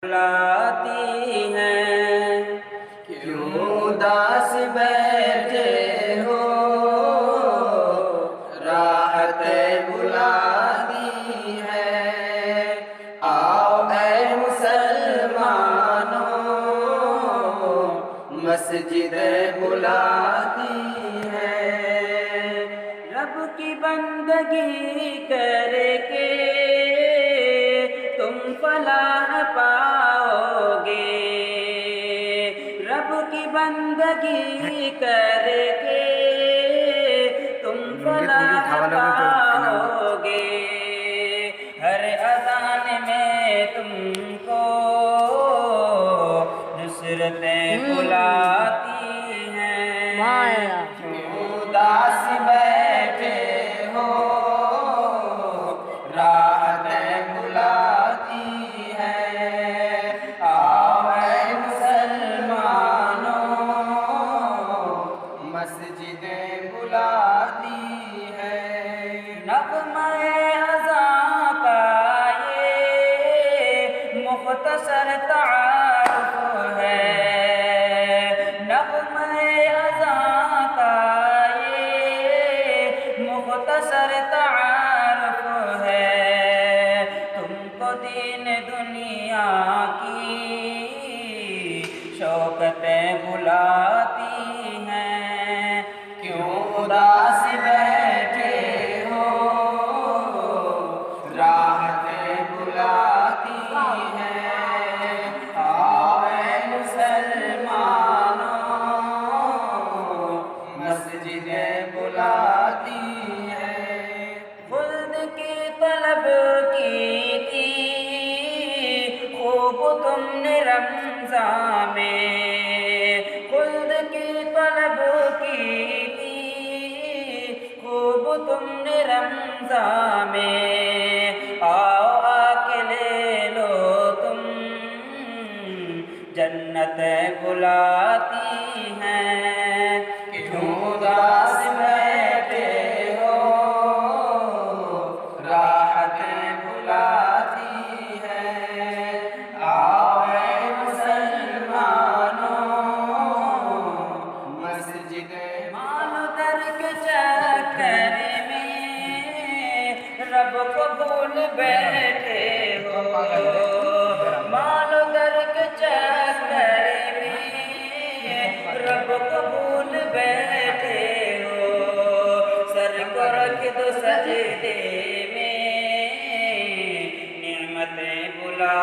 بلاتی ہیں، کیوں اداس بیٹھے ہو، راحت بلاتی ہے۔ آؤ اے مسلمانوں، مسجد بلاتی ہے۔ رب کی بندگی کر کے تم فلاح پاؤ گے، رب کی بندگی کر کے تم فلاح پاؤ گے۔ ہر اذان میں تم کو نصرتیں بلاتی ہیں، کیوں اداس بیٹھے ہو، راحتیں بلاتی ہے۔ آؤ اے مسلمانوں، مسجدیں بلاتی ہے۔ نغمہ اذاں کا یہ مختصر تعارف ہے، نغمہ اذاں کا یہ مختصر تعارف ہے۔ تم کو دین دنیا کی شوقتیں بلاتی ہیں، کیوں اداس بیٹھے ہو، راحتیں بلاتی ہیں۔ آؤ اے مسلمانوں، مسجدیں بلاتی ہیں۔ خلد کی طلب کی تھی خوب تم نے رمضان میں، خلد کی طلب کی تھی خوب تم نے رمضان میں۔ آؤ آ کے لے لو تم، جنتیں بلاتی ہیں، کیوں اداس بیٹھے ہو، راحتیں بلاتی ہیں۔ آؤ اے مسلمانوں، مسجدیں مال در کے چکر میں رب کو بھول بیٹھے ہو، مال در کے چکر میں رب کو بھول بیٹھے ہو۔ سر کو رکھ دو سجدے میں، نعمتیں بلا